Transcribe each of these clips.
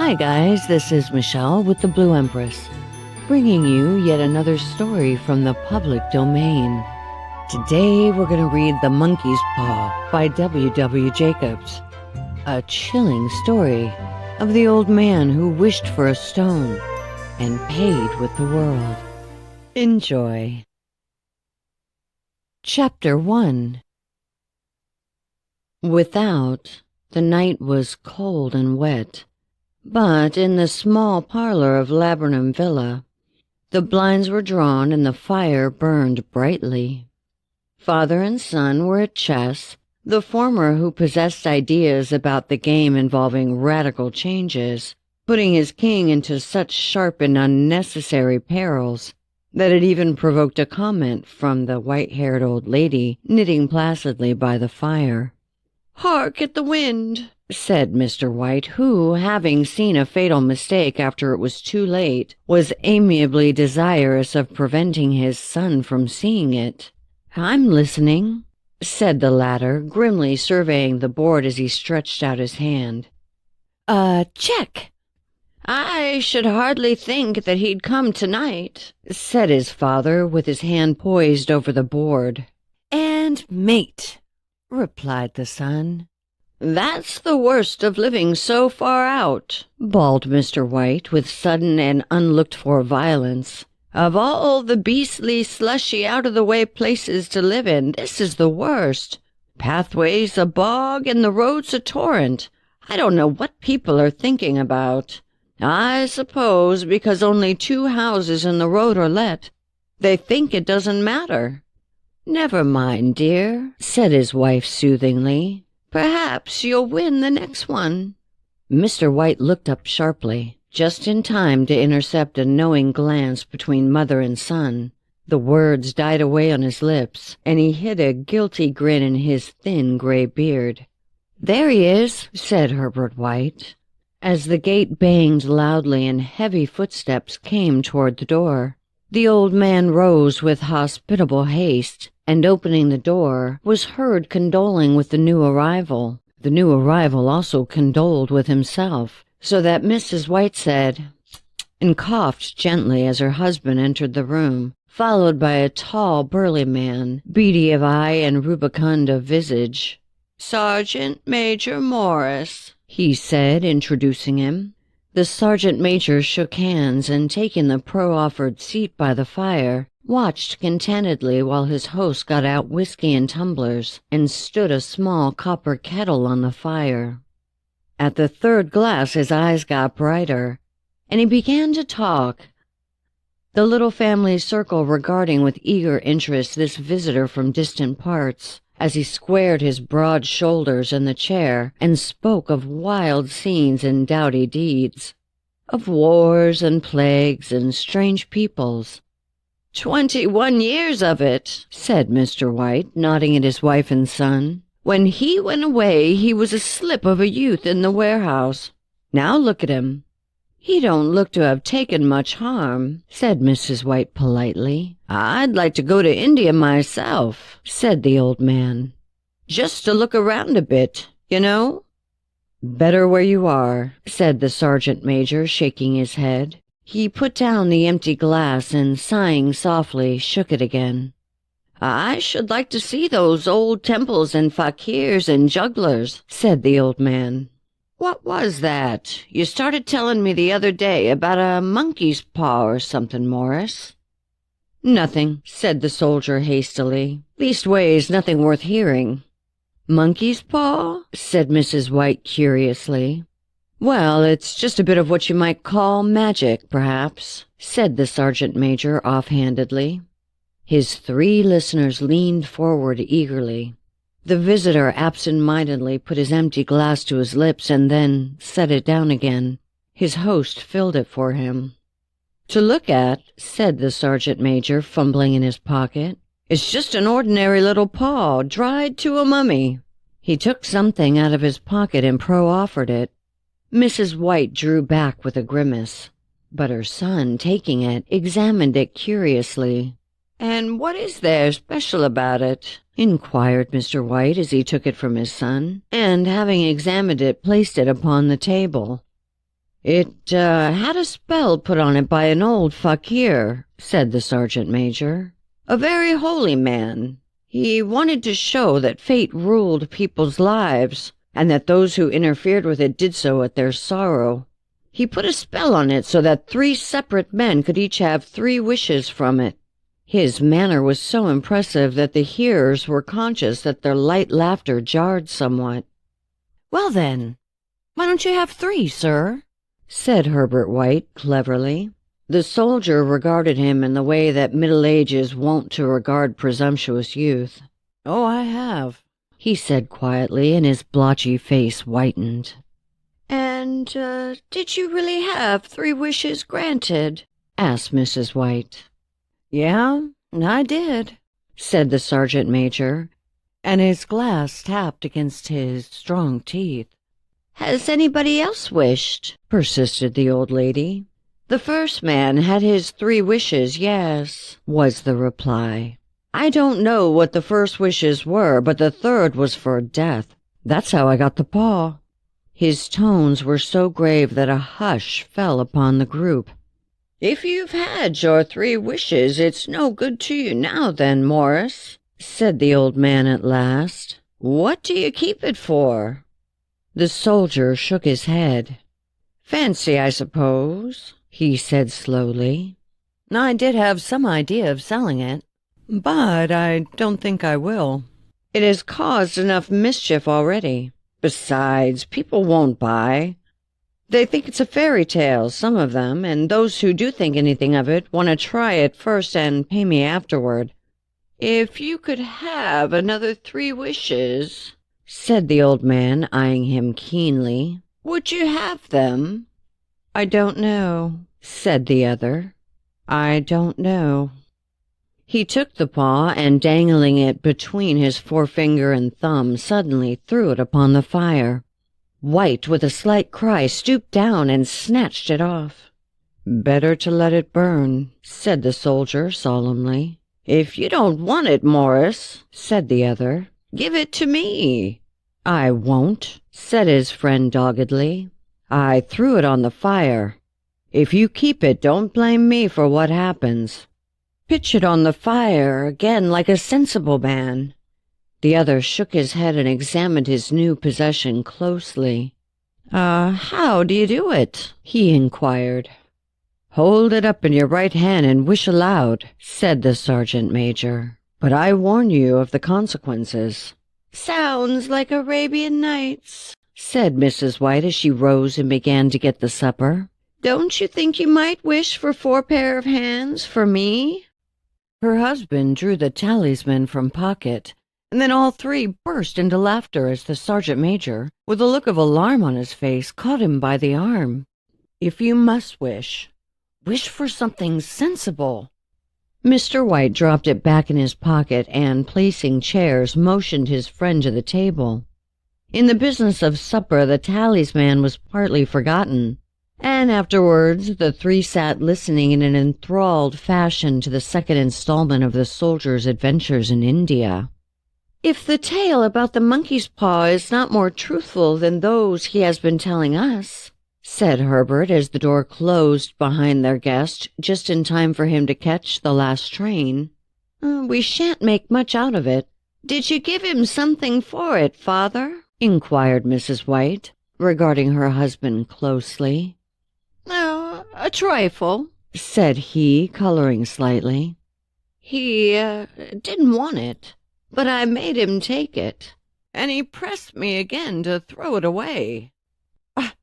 Hi guys, this is Michelle with the Blu Empress, bringing you yet another story from the public domain. Today we're going to read The Monkey's Paw by W. Jacobs, a chilling story of the old man who wished for a stone and paid with the world. Enjoy. Chapter 1. Without, the night was cold and wet. But in the small parlor of Laburnum Villa, the blinds were drawn and the fire burned brightly. Father and son were at chess, the former who possessed ideas about the game involving radical changes, putting his king into such sharp and unnecessary perils that it even provoked a comment from the white-haired old lady knitting placidly by the fire. "Hark at the wind," said Mr. White, who, having seen a fatal mistake after it was too late, was amiably desirous of preventing his son from seeing it. "I'm listening," said the latter, grimly surveying the board as he stretched out his hand. Check." "I should hardly think that he'd come tonight," said his father, with his hand poised over the board. "And mate," replied the son. "That's the worst of living so far out," bawled Mr. White with sudden and unlooked-for violence. "Of all the beastly, slushy, out-of-the-way places to live in, this is the worst. Pathways a bog and the roads a torrent. I don't know what people are thinking about. I suppose because only 2 houses in the road are let, they think it doesn't matter." "Never mind, dear," said his wife soothingly. "Perhaps you'll win the next one." Mr. White looked up sharply, just in time to intercept a knowing glance between mother and son. The words died away on his lips, and he hid a guilty grin in his thin gray beard. "There he is," said Herbert White, as the gate banged loudly and heavy footsteps came toward the door. The old man rose with hospitable haste, and opening the door, was heard condoling with the new arrival. The new arrival also condoled with himself, so that Mrs. White said, and coughed gently as her husband entered the room, followed by a tall, burly man, beady of eye and rubicund of visage. "Sergeant Major Morris," he said, introducing him. The sergeant major shook hands and, taking the proffered seat by the fire, watched contentedly while his host got out whiskey and tumblers and stood a small copper kettle on the fire. At the 3rd glass his eyes got brighter, and he began to talk, the little family circle regarding with eager interest this visitor from distant parts, as he squared his broad shoulders in the chair and spoke of wild scenes and doughty deeds, of wars and plagues and strange peoples. 21 years of it," said Mr. White, nodding at his wife and son. "When he went away, he was a slip of a youth in the warehouse. Now look at him." "He don't look to have taken much harm," said Mrs. White politely. "I'd like to go to India myself," said the old man. "Just to look around a bit, you know." "Better where you are," said the sergeant major, shaking his head. He put down the empty glass and, sighing softly, shook it again. "I should like to see those old temples and fakirs and jugglers," said the old man. "What was that you started telling me the other day about a monkey's paw or something, Morris?" "Nothing," said the soldier hastily. "Leastways, nothing worth hearing." "Monkey's paw?" said Mrs. White curiously. "Well, it's just a bit of what you might call magic, perhaps," said the sergeant major offhandedly. His 3 listeners leaned forward eagerly. The visitor absent-mindedly put his empty glass to his lips and then set it down again. His host filled it for him. "To look at," said the sergeant major, fumbling in his pocket, "it's just an ordinary little paw, dried to a mummy." He took something out of his pocket and proffered it. Mrs. White drew back with a grimace, but her son, taking it, examined it curiously. "And what is there special about it?" inquired Mr. White as he took it from his son, and, having examined it, placed it upon the table. It had a spell put on it by an old fakir, said the sergeant major. A very holy man. He wanted to show that fate ruled people's lives, and that those who interfered with it did so at their sorrow. He put a spell on it so that 3 separate men could each have 3 wishes from it. His manner was so impressive that the hearers were conscious that their light laughter jarred somewhat. "Well then, why don't you have 3, sir?" said Herbert White cleverly. The soldier regarded him in the way that Middle Age is wont to regard presumptuous youth. "Oh, I have," he said quietly, and his blotchy face whitened. "And, did you really have 3 wishes granted?" asked Mrs. White. "Yeah, I did," said the sergeant major, and his glass tapped against his strong teeth. "Has anybody else wished?" persisted the old lady. "The first man had his 3 wishes, yes," was the reply. "I don't know what the first wishes were, but the 3rd was for death. That's how I got the paw." His tones were so grave that a hush fell upon the group. "If you've had your 3 wishes, it's no good to you now then, Morris," said the old man at last. "What do you keep it for?" The soldier shook his head. "Fancy, I suppose," he said slowly. "I did have some idea of selling it, but I don't think I will. It has caused enough mischief already. Besides, people won't buy. They think it's a fairy tale, some of them, and those who do think anything of it want to try it first and pay me afterward. If you could have another 3 wishes," said the old man, eyeing him keenly, "would you have them?" "I don't know," said the other. "I don't know." He took the paw and, dangling it between his forefinger and thumb, suddenly threw it upon the fire. White, with a slight cry, stooped down and snatched it off. "Better to let it burn," said the soldier solemnly. "If you don't want it, Morris," said the other, "give it to me." "I won't," said his friend doggedly. "I threw it on the fire. If you keep it, don't blame me for what happens. Pitch it on the fire again like a sensible man." The other shook his head and examined his new possession closely. How do you do it?" he inquired. "Hold it up in your right hand and wish aloud," said the sergeant major. "But I warn you of the consequences." "Sounds like Arabian Nights," said Mrs. White as she rose and began to get the supper. "Don't you think you might wish for 4 pair of hands for me?" Her husband drew the talisman from pocket, and then all 3 burst into laughter as the sergeant major, with a look of alarm on his face, caught him by the arm. "If you must wish, wish for something sensible." Mr. White dropped it back in his pocket and, placing chairs, motioned his friend to the table. In the business of supper the talisman was partly forgotten, and afterwards the 3 sat listening in an enthralled fashion to the 2nd installment of the soldier's adventures in India. "If the tale about the monkey's paw is not more truthful than those he has been telling us," said Herbert as the door closed behind their guest just in time for him to catch the last train, "we shan't make much out of it." "Did you give him something for it, father?" inquired Mrs. White, regarding her husband closely. "Oh, a trifle," said he, coloring slightly. "He didn't want it, but I made him take it, and he pressed me again to throw it away."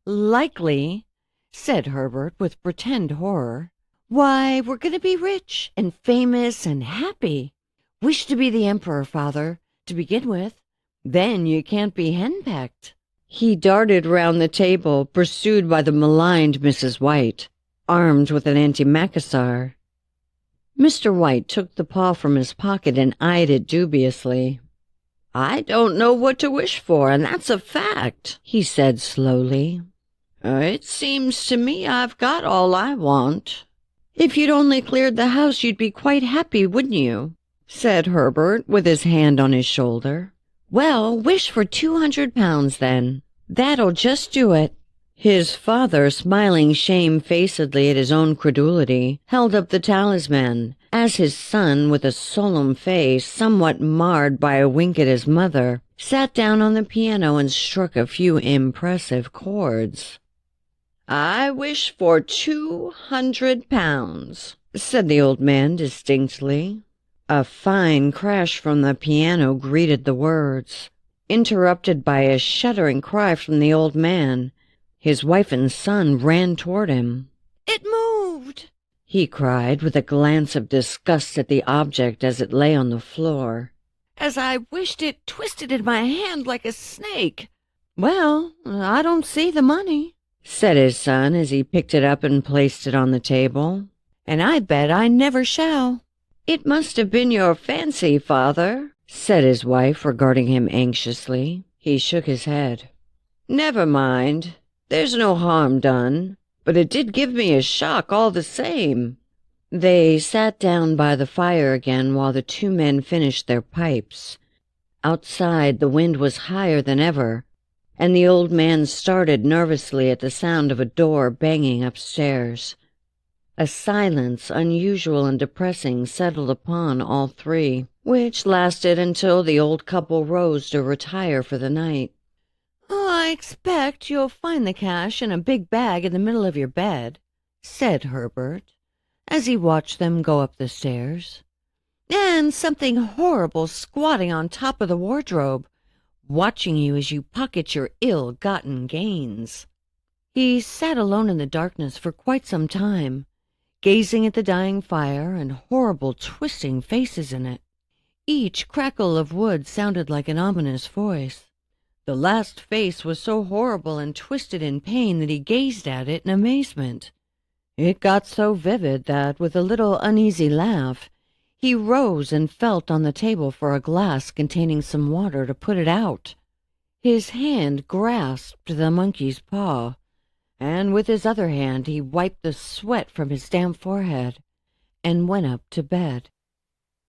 "Likely," said Herbert with pretended horror. "Why, we're going to be rich and famous and happy. Wish to be the emperor, father, to begin with. Then you can't be henpecked." He darted round the table, pursued by the maligned Mrs. White, armed with an antimacassar. Mr. White took the paw from his pocket and eyed it dubiously. "I don't know what to wish for, and that's a fact," he said slowly. "It seems to me I've got all I want." "If you'd only cleared the house, you'd be quite happy, wouldn't you?" said Herbert, with his hand on his shoulder. "Well, wish for £200 then. That'll just do it." His father, smiling shamefacedly at his own credulity, held up the talisman, as his son, with a solemn face somewhat marred by a wink at his mother, sat down on the piano and struck a few impressive chords. "I wish for 200 pounds, said the old man distinctly. A fine crash from the piano greeted the words, interrupted by a shuddering cry from the old man. His wife and son ran toward him. "It moved!" he cried, with a glance of disgust at the object as it lay on the floor. "As I wished it twisted in my hand like a snake." "Well, I don't see the money," said his son as he picked it up and placed it on the table. "And I bet I never shall." "It must have been your fancy, father," said his wife, regarding him anxiously. He shook his head. "Never mind. There's no harm done, but it did give me a shock all the same." They sat down by the fire again while the two men finished their pipes. Outside the wind was higher than ever, and the old man started nervously at the sound of a door banging upstairs. A silence unusual and depressing settled upon all three, which lasted until the old couple rose to retire for the night. "I expect you'll find the cash in a big bag in the middle of your bed," said Herbert, as he watched them go up the stairs, "and something horrible squatting on top of the wardrobe, watching you as you pocket your ill-gotten gains." He sat alone in the darkness for quite some time, gazing at the dying fire and horrible twisting faces in it. Each crackle of wood sounded like an ominous voice. The last face was so horrible and twisted in pain that he gazed at it in amazement. It got so vivid that, with a little uneasy laugh, he rose and felt on the table for a glass containing some water to put it out. His hand grasped the monkey's paw, and with his other hand he wiped the sweat from his damp forehead and went up to bed.